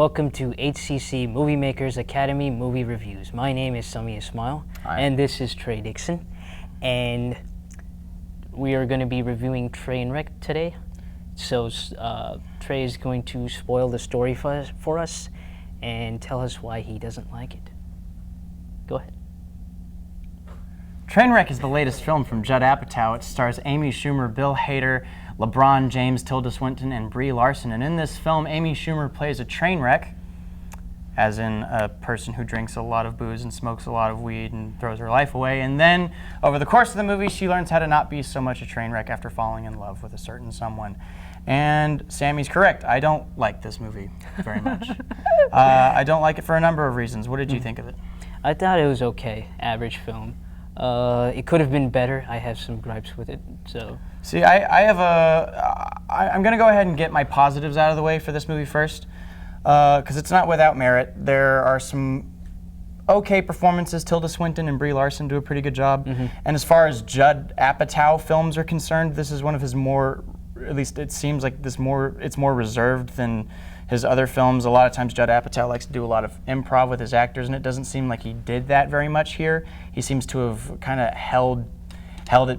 welcome to HCC MovieMakers Academy Movie Reviews. My name is Sami Ismail, and this is Trey Dixon, and we are going to be reviewing Trainwreck today. So Trey is going to spoil the story for us and tell us why he doesn't like it. Go ahead. Trainwreck is the latest film from Judd Apatow. It stars Amy Schumer, Bill Hader, LeBron James, Tilda Swinton, and Brie Larson. And in this film, Amy Schumer plays a train wreck, as in a person who drinks a lot of booze and smokes a lot of weed and throws her life away. And then, over the course of the movie, she learns how to not be so much a train wreck after falling in love with a certain someone. And Sammy's correct. I don't like this movie very much. I don't like it for a number of reasons. What did you think of it? I thought it was okay, average film. It could have been better. I have some gripes with it, so. See, I'm going to go ahead and get my positives out of the way for this movie first, because it's not without merit. There are some okay performances. Tilda Swinton and Brie Larson do a pretty good job. Mm-hmm. And as far as Judd Apatow films are concerned, this is one of his more, at least it seems like it's more reserved than his other films. A lot of times Judd Apatow likes to do a lot of improv with his actors, and it doesn't seem like he did that very much here. He seems to have kind of held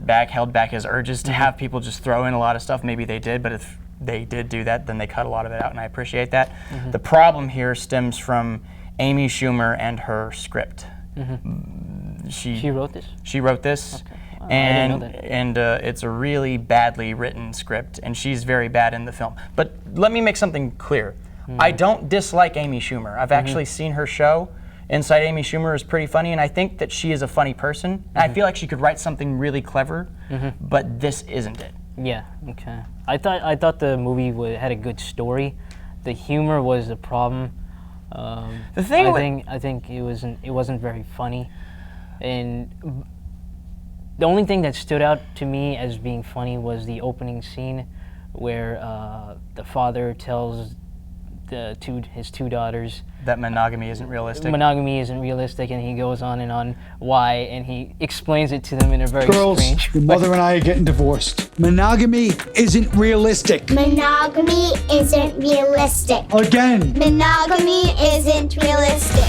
back his urges to have people just throw in a lot of stuff. Maybe they did, but if they did do that, then they cut a lot of it out, and I appreciate that. Mm-hmm. The problem here stems from Amy Schumer and her script. Mm-hmm. She wrote this? She wrote this. Okay. Wow, and it's a really badly written script, and she's very bad in the film. But let me make something clear. Mm-hmm. I don't dislike Amy Schumer. I've actually seen her show. Inside Amy Schumer is pretty funny, and I think that she is a funny person. Mm-hmm. And I feel like she could write something really clever, but this isn't it. Yeah, okay. I thought the movie had a good story. The humor was the problem. I think it wasn't very funny, and the only thing that stood out to me as being funny was the opening scene where the father tells his two daughters that monogamy isn't realistic. Monogamy isn't realistic, and he goes on and on why, and he explains it to them in a very strange your mother and I are getting divorced. Monogamy isn't realistic. Monogamy isn't realistic. Again. Monogamy isn't realistic.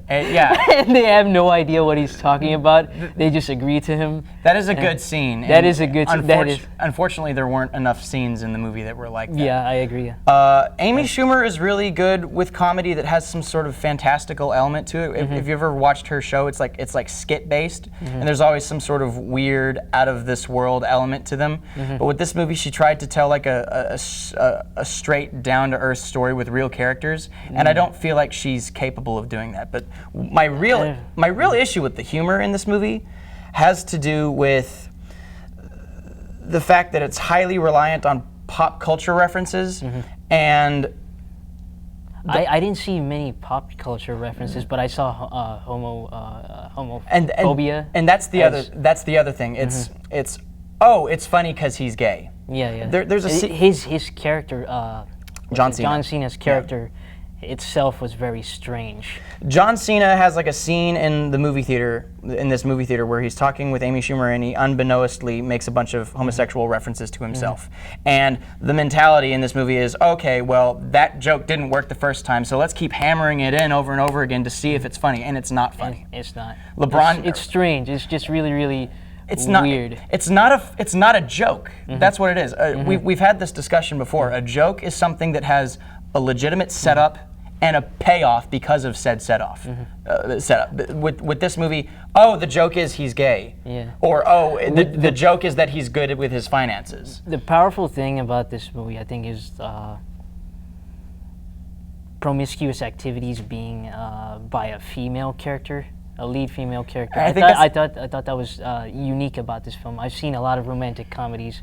Yeah. And they have no idea what he's talking about. They just agree to him. That is a good scene. That is a good scene. Unfortunately, there weren't enough scenes in the movie that were like that. Yeah, I agree. Amy Schumer is really good with comedy that has some sort of fantastical element to it. If you ever watched her show, it's like skit based, and there's always some sort of weird, out of this world element to them. But with this movie, she tried to tell like a straight, down to earth story with real characters, and I don't feel like she's capable of doing that. But my real issue with the humor in this movie has to do with the fact that it's highly reliant on pop culture references, and I didn't see many pop culture references, but I saw homophobia. And that's the other thing. It's funny because he's gay. Yeah. There's his character, John Cena. John Cena's character itself was very strange. John Cena has like a scene in this movie theater, where he's talking with Amy Schumer, and he unbeknownstly makes a bunch of homosexual references to himself. And the mentality in this movie is, okay, well, that joke didn't work the first time, so let's keep hammering it in over and over again to see if it's funny, and it's not funny. It's not. LeBron. It's strange. It's just really, really weird. It's not a joke. That's what it is. We've had this discussion before. A joke is something that has a legitimate setup and a payoff because of said setup. With this movie, the joke is he's gay. Yeah. Or the joke is that he's good with his finances. The powerful thing about this movie, I think, is promiscuous activities being by a female character, a lead female character. I thought that was unique about this film. I've seen a lot of romantic comedies.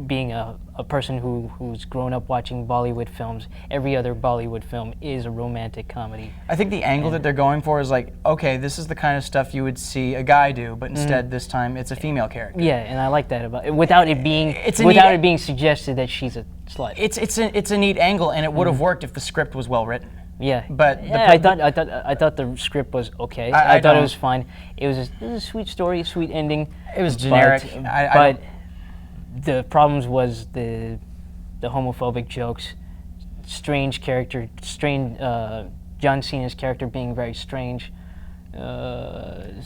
Being a person who's grown up watching Bollywood films, every other Bollywood film is a romantic comedy. I think the angle that they're going for is like, okay, this is the kind of stuff you would see a guy do, but instead this time it's a female character. Yeah, and I like that about it, without it being suggested that she's a slut. It's a neat angle, and it would have worked if the script was well written. Yeah, but I thought the script was okay. I thought it was fine. It was a sweet story, sweet ending. It was generic, but the problems was the homophobic jokes strange character, John Cena's character being very strange. That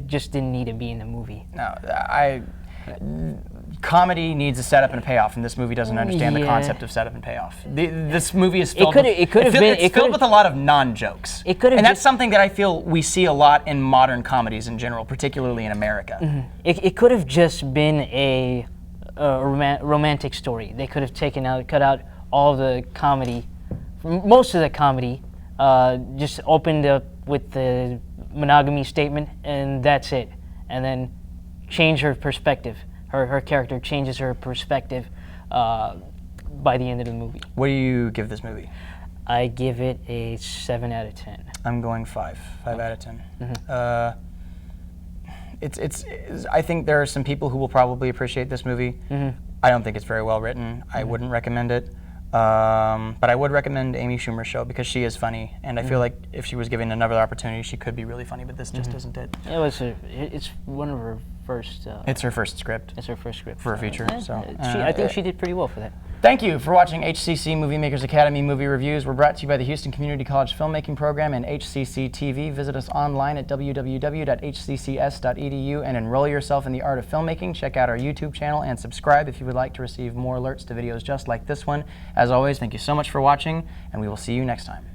just didn't need to be in the movie. No, comedy needs a setup and a payoff, and this movie doesn't understand the concept of setup and payoff. This movie is filled. It's filled with a lot of non-jokes. And that's something that I feel we see a lot in modern comedies in general, particularly in America. Mm-hmm. It could have just been a romantic story. They could have cut out all the comedy, most of the comedy, just opened up with the monogamy statement, and that's it. And then change her perspective. Her character changes her perspective by the end of the movie. What do you give this movie? I give it a 7 out of 10. I'm going 5 out of 10. Mm-hmm. I think there are some people who will probably appreciate this movie. Mm-hmm. I don't think it's very well written. I wouldn't recommend it. But I would recommend Amy Schumer's show because she is funny, and I feel like if she was given another opportunity, she could be really funny. But this just isn't it. It's one of her first. It's her first script. It's her first script for a feature. I think she did pretty well for that. Thank you for watching HCC MovieMakers Academy movie reviews. We're brought to you by the Houston Community College Filmmaking Program and HCC TV. Visit us online at www.hccs.edu and enroll yourself in the art of filmmaking. Check out our YouTube channel and subscribe if you would like to receive more alerts to videos just like this one. As always, thank you so much for watching, and we will see you next time.